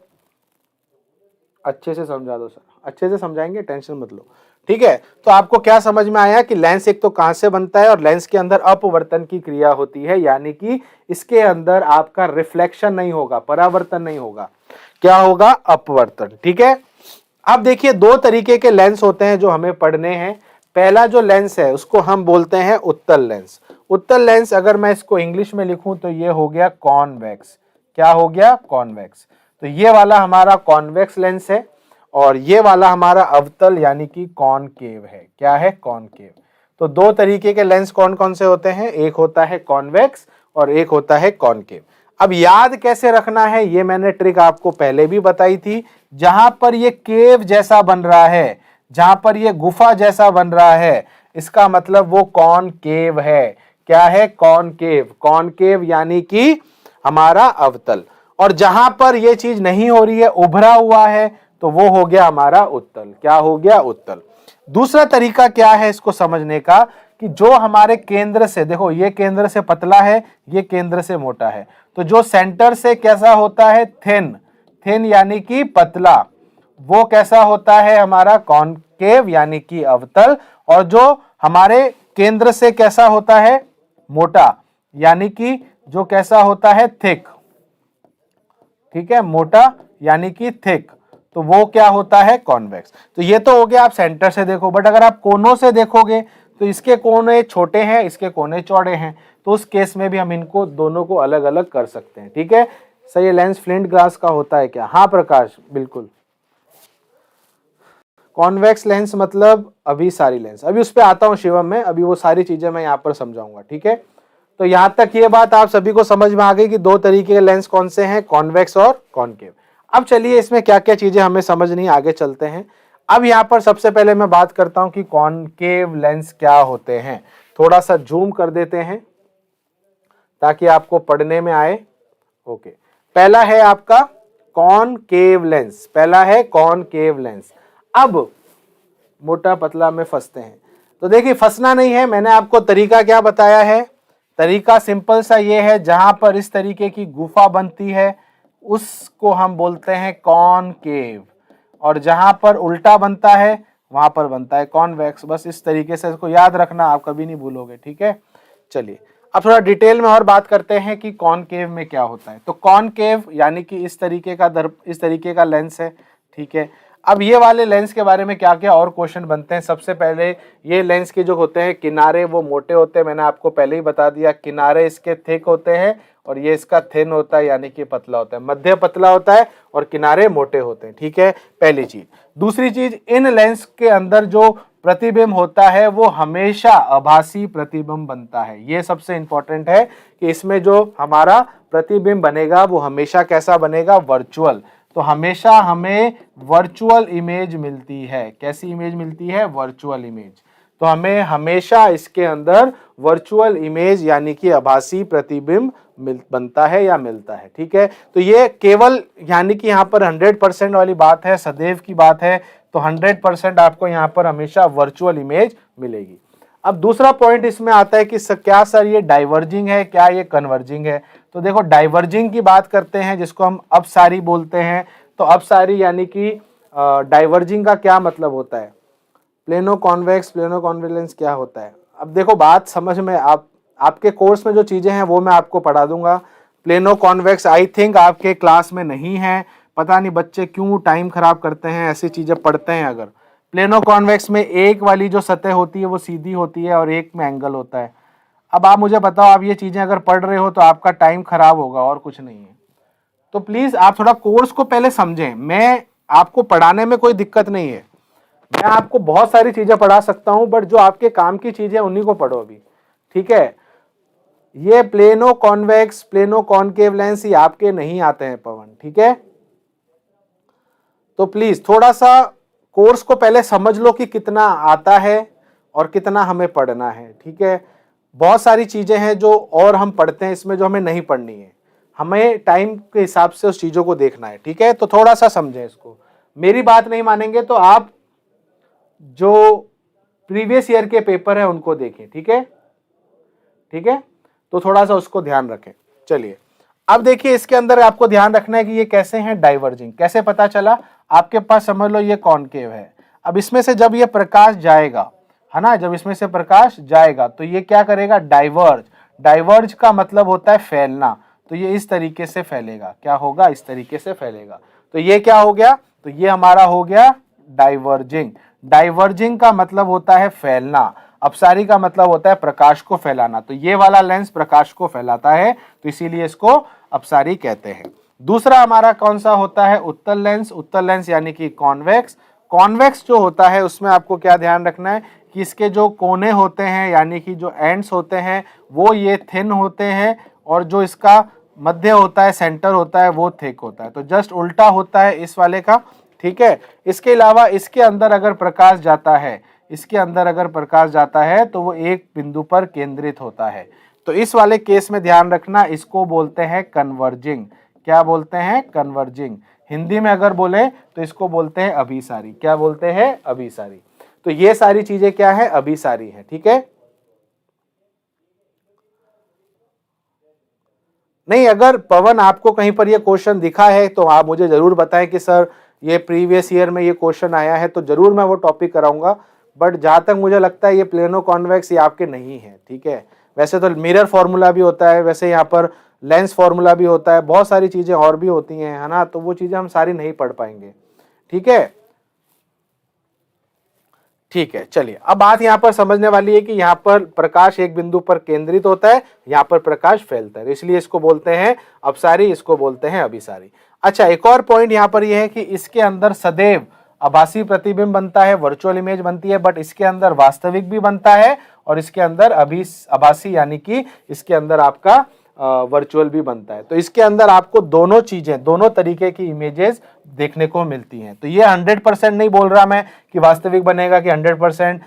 अच्छे से समझा दो सर, अच्छे से समझाएंगे, टेंशन मत लो, ठीक है। तो आपको क्या समझ में आया कि लेंस एक तो कहां से बनता है और लेंस के अंदर अपवर्तन की क्रिया होती है, यानी कि इसके अंदर आपका रिफ्लेक्शन नहीं होगा, परावर्तन नहीं होगा, क्या होगा, अपवर्तन, ठीक है। अब देखिए दो तरीके के लेंस होते हैं जो हमें पढ़ने हैं। पहला जो लेंस है उसको हम बोलते हैं उत्तल लेंस। उत्तल लेंस अगर मैं इसको इंग्लिश में लिखूं तो ये हो गया कॉन्वेक्स। क्या हो गया, कॉन्वेक्स। तो ये वाला हमारा कॉन्वेक्स लेंस है और ये वाला हमारा अवतल यानी कि कॉनकेव है। क्या है, कॉनकेव। तो दो तरीके के लेंस कौन कौन से होते हैं, एक होता है कॉन्वेक्स और एक होता है कॉनकेव। अब याद कैसे रखना है, ये मैंने ट्रिक आपको पहले भी बताई थी। जहां पर ये केव जैसा बन रहा है, जहां पर ये गुफा जैसा बन रहा है, इसका मतलब वो कॉनकेव है। क्या है, कॉनकेव। कॉनकेव यानी कि हमारा अवतल। और जहां पर ये चीज नहीं हो रही है, उभरा हुआ है, तो वो हो गया हमारा उत्तल। क्या हो गया, उत्तल। दूसरा तरीका क्या है इसको समझने का, कि जो हमारे केंद्र से, देखो ये केंद्र से पतला है, ये केंद्र से मोटा है, तो जो सेंटर से कैसा होता है, थिन, थिन यानी कि पतला, वो कैसा होता है हमारा कॉनकेव यानी कि अवतल। और जो हमारे केंद्र से कैसा होता है, मोटा, यानी कि जो कैसा होता है, थिक, ठीक है, मोटा यानी कि थिक, तो वो क्या होता है, कॉन्वेक्स। तो ये तो हो गया आप सेंटर से देखो, बट अगर आप कोनों से देखोगे तो इसके कोने छोटे हैं, इसके कोने चौड़े हैं, तो उस केस में भी हम इनको दोनों को अलग अलग कर सकते हैं, ठीक है। सर ये लेंस फ्लिंट ग्लास का होता है क्या, हाँ प्रकाश, बिल्कुल। कॉन्वेक्स लेंस मतलब अभी सारी लेंस, अभी उस पर आता हूं शिवम में, अभी वो सारी चीजें मैं यहाँ पर समझाऊंगा, ठीक है। तो यहां तक ये बात आप सभी को समझ में आ गई कि दो तरीके के लेंस कौन से हैं, कॉन्वेक्स और कॉनकेव। अब चलिए इसमें क्या क्या चीजें हमें समझनी, आगे चलते हैं। अब यहाँ पर सबसे पहले मैं बात करता हूं कि कॉनकेव लेंस क्या होते हैं। थोड़ा सा जूम कर देते हैं ताकि आपको पढ़ने में आए। ओके, पहला है आपका कॉनकेव लेंस, पहला है कॉनकेव लेंस। अब मोटा पतला में फंसते हैं, तो देखिए फंसना नहीं है, मैंने आपको तरीका क्या बताया है। तरीका सिंपल सा ये है, जहां पर इस तरीके की गुफा बनती है उसको हम बोलते हैं कॉनकेव, और जहां पर उल्टा बनता है वहां पर बनता है कॉन्वेक्स। बस इस तरीके से इसको याद रखना, आप कभी नहीं भूलोगे, ठीक है। चलिए अब थोड़ा डिटेल में और बात करते हैं कि कॉनकेव में क्या होता है। तो कॉनकेव यानी कि इस तरीके का लेंस है, ठीक है। अब ये वाले लेंस के बारे में क्या क्या और क्वेश्चन बनते हैं। सबसे पहले ये लेंस के जो होते हैं किनारे वो मोटे होते हैं, मैंने आपको पहले ही बता दिया, किनारे इसके थिक होते हैं और ये इसका थिन होता है यानी कि पतला होता है, मध्य पतला होता है और किनारे मोटे होते हैं, ठीक है, पहली चीज। दूसरी चीज, इन लेंस के अंदर जो प्रतिबिंब होता है वो हमेशा आभासी प्रतिबिंब बनता है। ये सबसे इंपॉर्टेंट है कि इसमें जो हमारा प्रतिबिंब बनेगा वो हमेशा कैसा बनेगा, वर्चुअल। तो हमेशा हमें वर्चुअल इमेज मिलती है। कैसी इमेज मिलती है, वर्चुअल इमेज। तो हमें हमेशा इसके अंदर वर्चुअल इमेज यानी कि आभासी प्रतिबिंब बनता है या मिलता है, ठीक है। तो ये केवल यानी कि यहाँ पर 100% वाली बात है, सदैव की बात है, तो 100% आपको यहाँ पर हमेशा वर्चुअल इमेज मिलेगी। अब दूसरा पॉइंट इसमें आता है कि क्या सर ये डाइवर्जिंग है, क्या ये कन्वर्जिंग है। तो देखो डाइवर्जिंग की बात करते हैं जिसको हम अपसारी बोलते हैं। तो अपसारी यानी कि डाइवर्जिंग का क्या मतलब होता है, plano convex, plano convex lens क्या होता है। अब देखो बात समझ में, आपके कोर्स में जो चीजें हैं वो मैं आपको पढ़ा दूंगा। प्लेनो कॉन्वेक्स आई थिंक आपके क्लास में नहीं है, पता नहीं बच्चे क्यों टाइम खराब करते हैं, ऐसी चीजें पढ़ते हैं। अगर प्लेनो कॉन्वेक्स में एक वाली जो सतह होती है वो सीधी होती है और एक में एंगल होता है। अब आप मुझे बताओ, आप ये चीजें अगर पढ़ रहे हो तो आपका टाइम खराब होगा और कुछ नहीं है। तो प्लीज आप थोड़ा कोर्स को पहले समझें। मैं आपको पढ़ाने में कोई दिक्कत नहीं है, मैं आपको बहुत सारी चीजें पढ़ा सकता हूं, बट जो आपके काम की चीजें उन्हीं को पढ़ो अभी, ठीक है। ये plano convex, plano concave lens ये आपके नहीं आते हैं पवन, ठीक है। तो प्लीज थोड़ा सा कोर्स को पहले समझ लो कि कितना आता है और कितना हमें पढ़ना है, ठीक है। बहुत सारी चीजें हैं जो और हम पढ़ते हैं इसमें जो हमें नहीं पढ़नी है, हमें टाइम के हिसाब से उस चीजों को देखना है, ठीक है। तो थोड़ा सा समझें इसको, मेरी बात नहीं मानेंगे तो आप जो प्रीवियस ईयर के पेपर है उनको देखें, ठीक है, ठीक है। तो थोड़ा सा उसको ध्यान रखें। चलिए अब देखिए, इसके अंदर आपको ध्यान रखना है कि ये कैसे हैं डाइवर्जिंग। कैसे पता चला, आपके पास समझ लो ये कॉनकेव है। अब इसमें से जब ये प्रकाश जाएगा, है ना, जब इसमें से प्रकाश जाएगा तो ये क्या करेगा, डाइवर्ज। डाइवर्ज का मतलब होता है फैलना, तो ये इस तरीके से फैलेगा। क्या होगा, इस तरीके से फैलेगा। तो ये क्या हो गया, तो ये हमारा हो गया डाइवर्जिंग। डाइवर्जिंग का मतलब होता है फैलना, अपसारी का मतलब होता है प्रकाश को फैलाना। तो ये वाला लेंस प्रकाश को फैलाता है, तो इसीलिए इसको अपसारी कहते हैं। दूसरा हमारा कौन सा होता है, उत्तल लेंस। उत्तल लेंस यानी कि कॉन्वेक्स। कॉन्वेक्स जो होता है उसमें आपको क्या ध्यान रखना है कि इसके जो कोने होते हैं यानी कि जो एंड्स होते हैं वो ये थिन होते हैं, और जो इसका मध्य होता है, सेंटर होता है, वो थिक होता है। तो जस्ट उल्टा होता है इस वाले का, ठीक है। इसके अलावा इसके अंदर अगर प्रकाश जाता है, इसके अंदर अगर प्रकाश जाता है तो वो एक बिंदु पर केंद्रित होता है। तो इस वाले केस में ध्यान रखना, इसको बोलते हैं कन्वर्जिंग। क्या बोलते हैं, कन्वर्जिंग। हिंदी में अगर बोले तो इसको बोलते हैं अभिसारी। क्या बोलते हैं, अभिसारी। तो ये सारी चीजें क्या है, अभिसारी है, ठीक है। नहीं, अगर पवन आपको कहीं पर ये क्वेश्चन दिखा है तो आप मुझे जरूर बताएं कि सर ये प्रीवियस ईयर में ये क्वेश्चन आया है, तो जरूर मैं वो टॉपिक कराऊंगा। बट जहां तक मुझे लगता है ये प्लेनो कॉन्वेक्स ये आपके नहीं है, ठीक है। वैसे तो मिरर फॉर्मूला भी होता है, वैसे यहाँ पर लेंस फॉर्मूला भी होता है, बहुत सारी चीजें और भी होती हैं, है ना। तो वो चीजें हम सारी नहीं पढ़ पाएंगे, ठीक है, ठीक है। चलिए अब बात यहाँ पर समझने वाली है कि यहाँ पर प्रकाश एक बिंदु पर केंद्रित होता है, यहाँ पर प्रकाश फैलता है, इसलिए इसको बोलते हैं अपसारी, इसको बोलते हैं अभिसारी। अच्छा, एक और पॉइंट यहाँ पर यह है कि इसके अंदर सदैव आभासी प्रतिबिंब बनता है, वर्चुअल इमेज बनती है, बट इसके अंदर वास्तविक भी बनता है और इसके अंदर आभासी यानी कि इसके अंदर आपका वर्चुअल भी बनता है। तो इसके अंदर आपको दोनों चीजें, दोनों तरीके की इमेजेस देखने को मिलती हैं। तो ये 100% नहीं बोल रहा मैं कि वास्तविक बनेगा कि 100%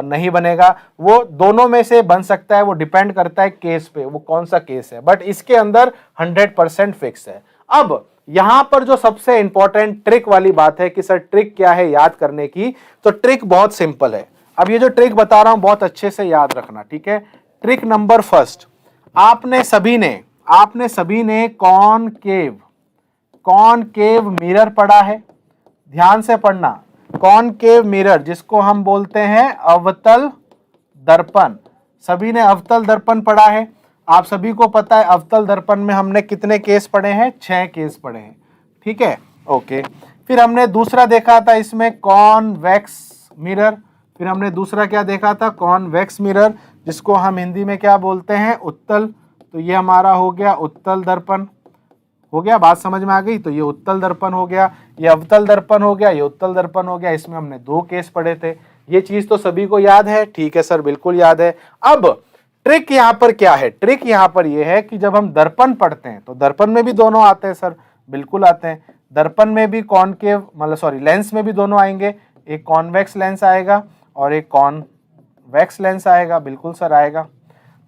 नहीं बनेगा, वो दोनों में से बन सकता है, वो डिपेंड करता है केस पे, वो कौन सा केस है, बट इसके अंदर 100% फिक्स है। अब यहां पर जो सबसे इंपॉर्टेंट ट्रिक वाली बात है कि सर ट्रिक क्या है याद करने की, तो ट्रिक बहुत सिंपल है। अब ये जो ट्रिक बता रहा हूं बहुत अच्छे से याद रखना, ठीक है। ट्रिक नंबर फर्स्ट, आपने सभी ने कॉनकेव मिरर पढ़ा है, ध्यान से पढ़ना। कॉनकेव मिरर जिसको हम बोलते हैं अवतल दर्पण, सभी ने अवतल दर्पण पढ़ा है। आप सभी को पता है अवतल दर्पण में हमने कितने केस पढ़े हैं, 6 केस पढ़े हैं, ठीक है, ओके। फिर हमने दूसरा देखा था इसमें कॉन्वेक्स मिरर, फिर हमने दूसरा क्या देखा था, कॉन्वेक्स मिरर, जिसको हम हिंदी में क्या बोलते हैं, उत्तल। तो ये हमारा हो गया उत्तल दर्पण, हो गया, बात समझ में आ गई। तो ये उत्तल दर्पण हो गया, ये अवतल दर्पण हो गया, ये उत्तल दर्पण हो गया। इसमें हमने 2 केस पढ़े थे। ये चीज तो सभी को याद है, ठीक है सर, बिल्कुल याद है। अब ट्रिक यहाँ पर क्या है, ट्रिक यहाँ पर यह है कि जब हम दर्पण पढ़ते हैं तो दर्पण में भी दोनों आते हैं सर, बिल्कुल आते हैं। दर्पण में भी कॉनकेव मतलब सॉरी लेंस में भी दोनों आएंगे, एक कॉन्वेक्स लेंस आएगा और एक कॉन्वेक्स लेंस आएगा, बिल्कुल सर आएगा।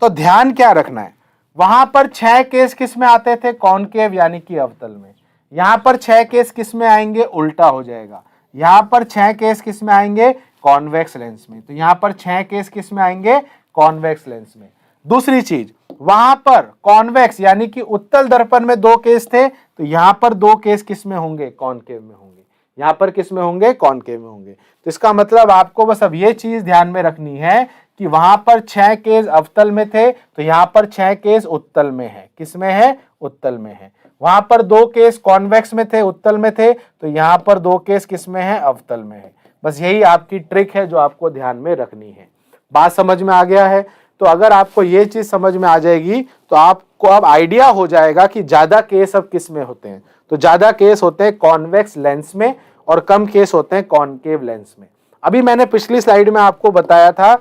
तो ध्यान क्या रखना है, वहां पर 6 केस किस में आते थे, कॉनकेव यानी कि अवतल में। यहां पर 6 केस किस में आएंगे, उल्टा हो जाएगा। यहां पर 6 केस किस में आएंगे, कॉन्वेक्स लेंस में। तो यहां पर 6 केस किस में आएंगे, कॉन्वेक्स लेंस में। दूसरी चीज, वहां पर कॉन्वेक्स यानी कि उत्तल दर्पण में 2 केस थे, तो यहां पर 2 केस किस में होंगे, कॉनकेव में होंगे। यहां पर किस में होंगे, कॉनकेव में होंगे। तो इसका मतलब आपको बस अब ये चीज ध्यान में रखनी है कि वहां पर 6 केस अवतल में थे, तो यहां पर 6 केस उत्तल में है। किस में है, उत्तल में है। वहां पर 2 केस कॉन्वेक्स में थे, उत्तल में थे, तो यहां पर 2 केस किस में है, अवतल में है। बस यही आपकी ट्रिक है जो आपको ध्यान में रखनी है। बात समझ में आ गया है। तो अगर आपको ये चीज समझ में आ जाएगी तो आपको अब आइडिया हो जाएगा कि ज्यादा केस अब किस में होते हैं। तो ज्यादा केस होते हैं कॉन्वेक्स लेंस में और कम केस होते हैं कॉनकेव लेंस में। अभी मैंने पिछली स्लाइड में आपको बताया था,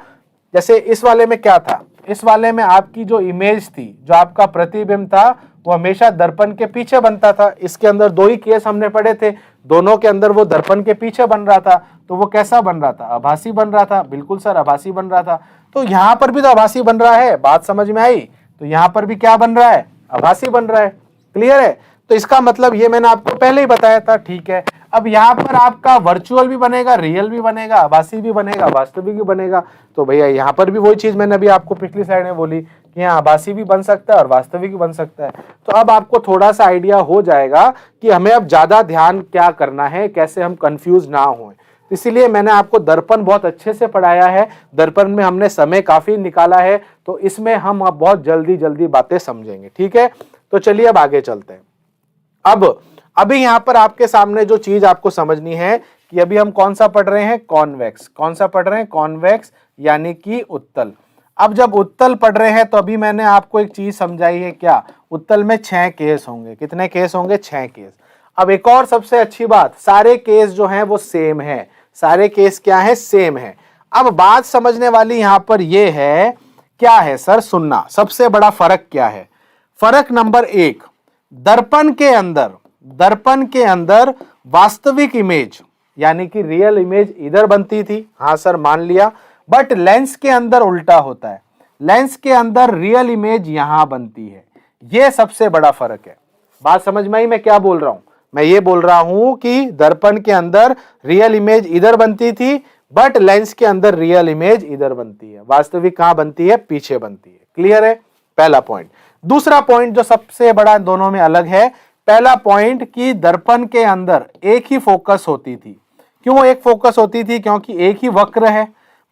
जैसे इस वाले में क्या था, इस वाले में आपकी जो इमेज थी, जो आपका प्रतिबिंब था, वो हमेशा दर्पण के पीछे बनता था। इसके अंदर दो ही केस हमने पढ़े थे, दोनों के अंदर वो दर्पण के पीछे बन रहा था, तो वो कैसा बन रहा था? आभासी बन रहा था। बिल्कुल सर, आभासी बन रहा था। तो यहां पर भी तो आभासी बन रहा है, बात समझ में आई? तो यहां पर भी क्या बन रहा है? आभासी बन रहा है। क्लियर है? तो इसका मतलब ये मैंने आपको पहले ही बताया था। ठीक है, अब यहाँ पर आपका वर्चुअल भी बनेगा, रियल भी बनेगा, आभासी भी बनेगा, वास्तविक भी बनेगा। तो भैया यहाँ पर भी वही चीज मैंने अभी आपको पिछली स्लाइड में बोली कि यहाँ आभासी भी बन सकता है और वास्तविक भी बन सकता है। तो अब आपको थोड़ा सा आइडिया हो जाएगा कि हमें अब ज्यादा ध्यान क्या करना है, कैसे हम कंफ्यूज ना हो। इसीलिए मैंने आपको दर्पण बहुत अच्छे से पढ़ाया है, दर्पण में हमने समय काफी निकाला है, तो इसमें हम अब बहुत जल्दी जल्दी बातें समझेंगे। ठीक है, तो चलिए अब आगे चलते हैं। अब अभी यहां पर आपके सामने जो चीज आपको समझनी है कि अभी हम कौन सा पढ़ रहे हैं? कॉन्वेक्स। कौन सा पढ़ रहे हैं? कॉन्वेक्स, यानी कि उत्तल। अब जब उत्तल पढ़ रहे हैं तो अभी मैंने आपको एक चीज समझाई है, क्या? उत्तल में 6 केस होंगे। कितने केस होंगे? 6 केस। अब एक और सबसे अच्छी बात, सारे केस जो हैं वो सेम है। सारे केस क्या है? सेम है। अब बात समझने वाली यहां पर यह है, क्या है सर? सुनना, सबसे बड़ा फर्क क्या है? फर्क नंबर 1, दर्पण के अंदर वास्तविक इमेज यानी कि रियल इमेज इधर बनती थी। हां सर, मान लिया। बट लेंस के अंदर उल्टा होता है, लेंस के अंदर रियल इमेज यहां बनती है। यह सबसे बड़ा फर्क है। बात समझ में आई मैं क्या बोल रहा हूं? मैं ये बोल रहा हूं कि दर्पण के अंदर रियल इमेज इधर बनती थी, बट लेंस के अंदर रियल इमेज इधर बनती है। वास्तविक कहां बनती है? पीछे बनती है। क्लियर है? पहला पॉइंट। दूसरा पॉइंट जो सबसे बड़ा दोनों में अलग है, पहला पॉइंट कि दर्पण के अंदर एक ही फोकस होती थी। क्यों एक फोकस होती थी? क्योंकि एक ही वक्र है।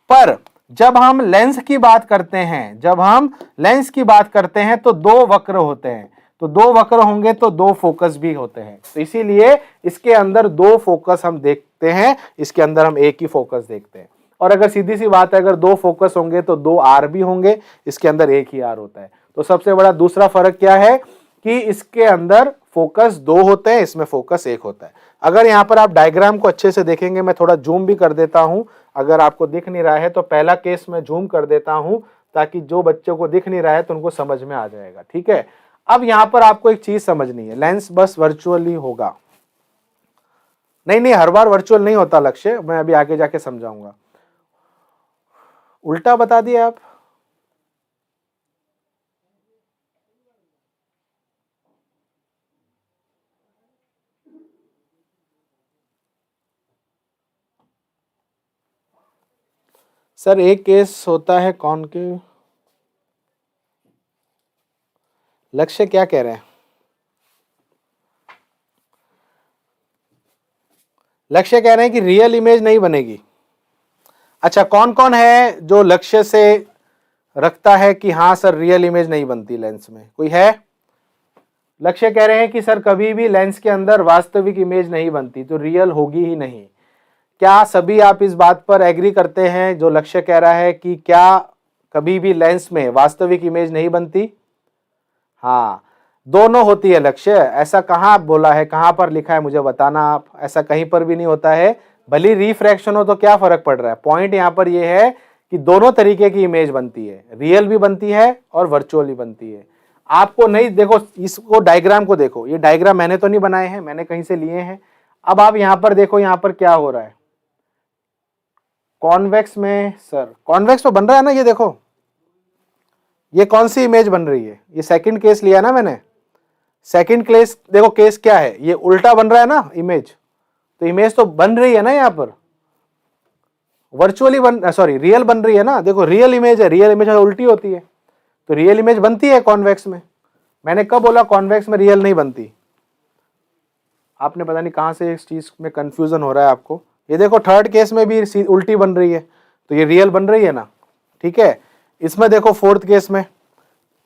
पर जब हम लेंस की बात करते हैं, तो दो वक्र होते हैं। तो दो वक्र होंगे तो दो फोकस भी होते हैं। तो इसीलिए इसके अंदर दो फोकस हम देखते हैं, इसके अंदर हम एक ही फोकस देखते हैं। और अगर सीधी सी बात है, अगर दो फोकस होंगे तो दो आर भी होंगे, इसके अंदर एक ही आर होता है। तो सबसे बड़ा दूसरा फर्क क्या है कि इसके अंदर फोकस दो होते हैं, इसमें फोकस एक होता है। अगर यहां पर आप डायग्राम को अच्छे से देखेंगे, मैं थोड़ा जूम भी कर देता हूं, अगर आपको दिख नहीं रहा है तो पहला केस मैं जूम कर देता हूं, ताकि जो बच्चों को दिख नहीं रहा है तो उनको समझ में आ जाएगा। ठीक है, अब यहां पर आपको एक चीज समझनी है, लेंस बस वर्चुअली होगा। नहीं, हर बार वर्चुअल नहीं होता लक्ष्य, मैं अभी आगे जाके समझाऊंगा। उल्टा बता दिया आप। सर एक केस होता है कॉनकेव। लक्ष्य क्या कह रहे हैं? लक्ष्य कह रहे हैं कि रियल इमेज नहीं बनेगी। अच्छा, कौन कौन है जो लक्ष्य से रखता है कि हां सर रियल इमेज नहीं बनती लेंस में? कोई है? लक्ष्य कह रहे हैं कि सर कभी भी लेंस के अंदर वास्तविक इमेज नहीं बनती, तो रियल होगी ही नहीं। क्या सभी आप इस बात पर एग्री करते हैं जो लक्ष्य कह रहा है कि क्या कभी भी लेंस में वास्तविक इमेज नहीं बनती? हाँ, दोनों होती है लक्ष्य। ऐसा कहां बोला है, कहां पर लिखा है मुझे बताना आप। ऐसा कहीं पर भी नहीं होता है। भले रिफ्रैक्शन हो तो क्या फर्क पड़ रहा है? पॉइंट यहां पर यह है कि दोनों तरीके की इमेज बनती है, रियल भी बनती है और वर्चुअल भी बनती है। आपको नहीं, देखो इसको, डायग्राम को देखो, ये डायग्राम मैंने तो नहीं बनाए हैं, मैंने कहीं से लिए हैं। अब आप यहां पर देखो, यहां पर क्या हो रहा है कॉन्वेक्स में? सर कॉन्वेक्स में बन रहा है ना, ये देखो, ये कौन सी इमेज बन रही है? ये सेकंड केस लिया ना मैंने। सेकंड केस देखो, केस क्या है? ये उल्टा बन रहा है ना इमेज। तो इमेज तो बन रही है ना यहां पर, वर्चुअली सॉरी रियल बन रही है ना। देखो रियल इमेज है, रियल इमेज उल्टी होती है, तो रियल इमेज बनती है कॉन्वेक्स में। मैंने कब बोला कॉन्वेक्स में रियल नहीं बनती? आपने पता नहीं कहां से इस चीज में कंफ्यूजन हो रहा है आपको। ये देखो थर्ड केस में भी उल्टी बन रही है, तो ये रियल बन रही है ना। ठीक है, इसमें देखो फोर्थ केस में,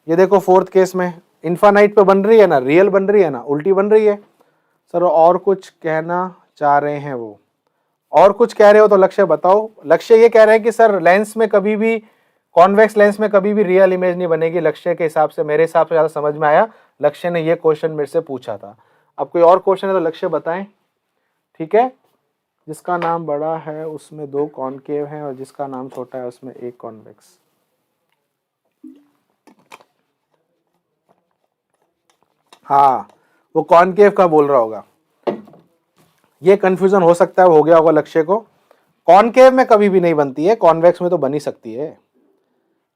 ये देखो फोर्थ केस में इन्फानाइट पे बन रही है ना, रियल बन रही है ना, उल्टी बन रही है। सर और कुछ कहना चाह रहे हैं वो, और कुछ कह रहे हो तो लक्ष्य बताओ। लक्ष्य ये कह रहे हैं कि सर लेंस में कभी भी, कॉन्वेक्स लेंस में कभी भी रियल इमेज नहीं बनेगी। लक्ष्य के हिसाब से, मेरे हिसाब से ज्यादा समझ में आया, लक्ष्य ने ये क्वेश्चन मेरे से पूछा था। अब कोई और क्वेश्चन है तो लक्ष्य बताएं। ठीक है, जिसका नाम बड़ा है उसमें दो कॉनकेव हैं और जिसका नाम छोटा है उसमें एक कॉन्वेक्स। हाँ, वो कॉनकेव का बोल रहा होगा। ये कंफ्यूजन हो सकता है, हो गया होगा लक्ष्य को। कॉनकेव में कभी भी नहीं बनती है, कॉन्वेक्स में तो बनी सकती है।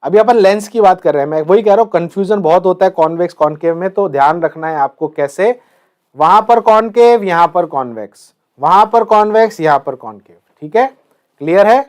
अभी अपन लेंस की बात कर रहे हैं, मैं वही कह रहा हूँ, कंफ्यूजन बहुत होता है कॉन्वेक्स कॉनकेव में, तो ध्यान रखना है आपको कैसे। वहां पर कॉनकेव, यहां पर कॉन्वेक्स, वहां पर कॉन्वेक्स, यहां पर कॉनकेव। ठीक है, क्लियर है?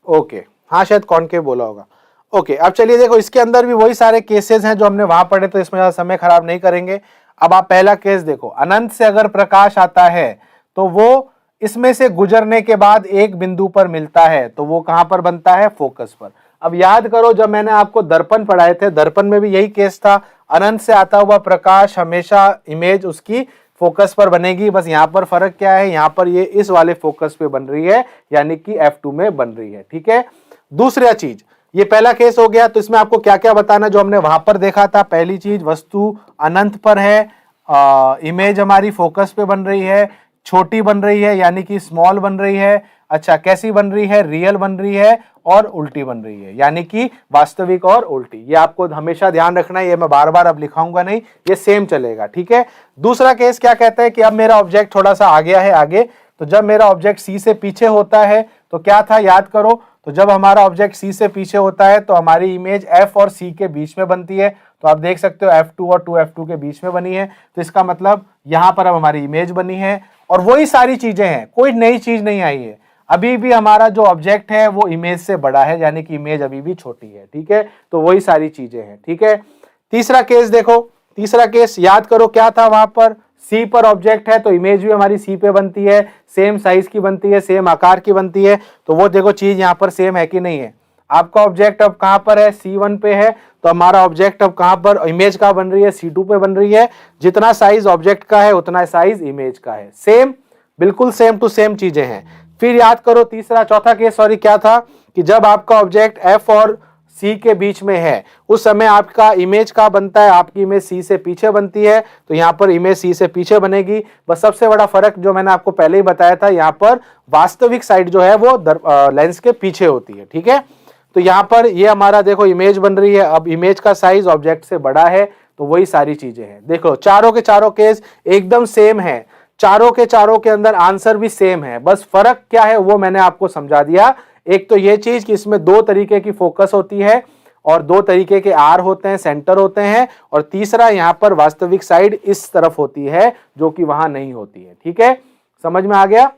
ओके, हाँ शायद कॉनकेव बोला होगा। ओके, अब चलिए देखो, इसके अंदर भी वही सारे केसेस हैं जो हमने वहां पढ़े, तो इसमें ज्यादा समय खराब नहीं करेंगे। अब आप पहला केस देखो, अनंत से अगर प्रकाश आता है तो वो इसमें से गुजरने के बाद एक बिंदु पर मिलता है, तो वो कहां पर बनता है? फोकस पर। अब याद करो, जब मैंने आपको दर्पण पढ़ाए थे, दर्पण में भी यही केस था, अनंत से आता हुआ प्रकाश हमेशा इमेज उसकी फोकस पर बनेगी। बस यहां पर फर्क क्या है, यहां पर ये इस वाले फोकस पे बन रही है, यानी कि F2 में बन रही है। ठीक है, दूसरा चीज, ये पहला केस हो गया, तो इसमें आपको क्या क्या बताना जो हमने वहां पर देखा था। पहली चीज, वस्तु अनंत पर है, इमेज हमारी फोकस पे बन रही है, छोटी बन रही है यानी कि स्मॉल बन रही है। अच्छा, कैसी बन रही है? रियल बन रही है और उल्टी बन रही है, यानी कि वास्तविक और उल्टी। ये आपको हमेशा ध्यान रखना है, ये मैं बार बार अब लिखाऊंगा नहीं, ये सेम चलेगा। ठीक है, दूसरा केस क्या कहता है कि अब मेरा ऑब्जेक्ट थोड़ा सा आ गया है आगे, तो जब मेरा ऑब्जेक्ट सी से पीछे होता है तो क्या था, याद करो, तो जब हमारा ऑब्जेक्ट सी से पीछे होता है तो हमारी इमेज एफ और सी के बीच में बनती है। तो आप देख सकते हो F2 और 2F2 के बीच में बनी है, तो इसका मतलब यहां पर अब हमारी इमेज बनी है। और वही सारी चीजें हैं, कोई नई चीज नहीं आई है, अभी भी हमारा जो ऑब्जेक्ट है वो इमेज से बड़ा है, यानी कि इमेज अभी भी छोटी है। ठीक है, तो वही सारी चीजें हैं। ठीक है, तीसरा केस देखो, तीसरा केस याद करो क्या था, वहां पर सी पर ऑब्जेक्ट है तो इमेज भी हमारी सी पे बनती है, सेम साइज की बनती है, सेम आकार की बनती है। तो वो देखो चीज यहाँ पर सेम है कि नहीं है। आपका ऑब्जेक्ट अब कहां पर है? C1 पे है, तो हमारा ऑब्जेक्ट अब कहां पर, इमेज कहां बन रही है? C2 पे बन रही है। जितना साइज ऑब्जेक्ट का है उतना साइज इमेज का है, सेम, बिल्कुल सेम टू सेम चीजें हैं। फिर याद करो तीसरा, चौथा केस सॉरी क्या था, कि जब आपका ऑब्जेक्ट F और C के बीच में है उस समय आपका इमेज का बनता है, आपकी इमेज C से पीछे बनती है, तो यहां पर इमेज C से पीछे बनेगी। बस सबसे बड़ा फर्क जो मैंने आपको पहले ही बताया था, यहां पर वास्तविक साइड जो है वो लेंस के पीछे होती है। ठीक है, तो यहां पर ये हमारा देखो इमेज बन रही है, अब इमेज का साइज ऑब्जेक्ट से बड़ा है, तो वही सारी चीजें हैं। देखो चारों के चारों केस एकदम सेम है, चारों के चारों के अंदर आंसर भी सेम है, बस फर्क क्या है वो मैंने आपको समझा दिया। एक तो ये चीज कि इसमें दो तरीके की फोकस होती है और दो तरीके के आर होते हैं, सेंटर होते हैं, और तीसरा यहां पर वास्तविक साइड इस तरफ होती है जो कि वहां नहीं होती है। ठीक है, समझ में आ गया?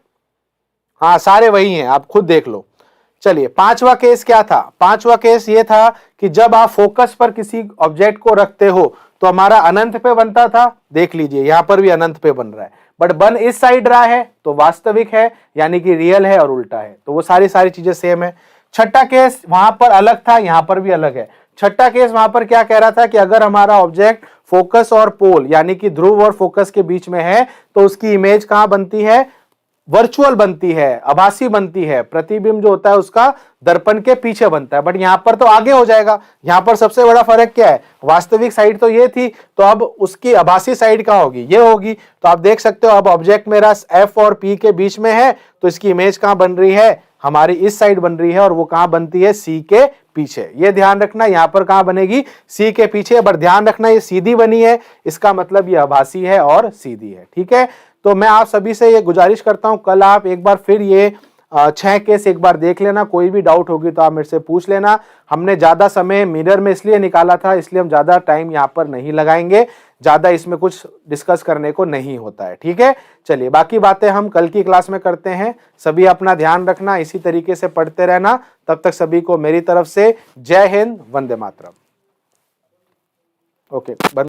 हाँ, सारे वही हैं, आप खुद देख लो। चलिए, पांचवा केस क्या था? पांचवा केस ये था कि जब आप फोकस पर किसी ऑब्जेक्ट को रखते हो तो हमारा अनंत पे बनता था, देख लीजिए यहां पर भी अनंत पे बन रहा है, बट बन इस साइड रहा है तो वास्तविक है, यानी कि रियल है और उल्टा है, तो वो सारी चीजें सेम है। छठा केस वहां पर अलग था, यहां पर भी अलग है। छठा केस वहां पर क्या कह रहा था कि अगर हमारा ऑब्जेक्ट फोकस और पोल यानी कि ध्रुव और फोकस के बीच में है तो उसकी इमेज कहां बनती है? वर्चुअल बनती है, आभासी बनती है, प्रतिबिंब जो होता है उसका दर्पण के पीछे बनता है, बट यहां पर तो आगे हो जाएगा। यहां पर सबसे बड़ा फर्क क्या है? वास्तविक साइड तो ये थी, तो अब उसकी आभासी साइड कहां होगी? ये होगी। तो आप देख सकते हो अब ऑब्जेक्ट मेरा F और P के बीच में है, तो इसकी इमेज कहां बन रही है? हमारी इस साइड बन रही है, और वो कहां बनती है? C के पीछे। ये ध्यान रखना, यहां पर कहां बनेगी? C के पीछे, बट ध्यान रखना ये सीधी बनी है, इसका मतलब ये आभासी है और सीधी है। ठीक है, तो मैं आप सभी से ये गुजारिश करता हूं, कल आप एक बार फिर ये 6 केस एक बार देख लेना, कोई भी डाउट होगी तो आप मेरे से पूछ लेना। हमने ज्यादा समय मिरर में इसलिए निकाला था, इसलिए हम ज्यादा टाइम यहाँ पर नहीं लगाएंगे, ज्यादा इसमें कुछ डिस्कस करने को नहीं होता है। ठीक है, चलिए बाकी बातें हम कल की क्लास में करते हैं। सभी अपना ध्यान रखना, इसी तरीके से पढ़ते रहना। तब तक सभी को मेरी तरफ से जय हिंद, वंदे मातरम। ओके, बंद।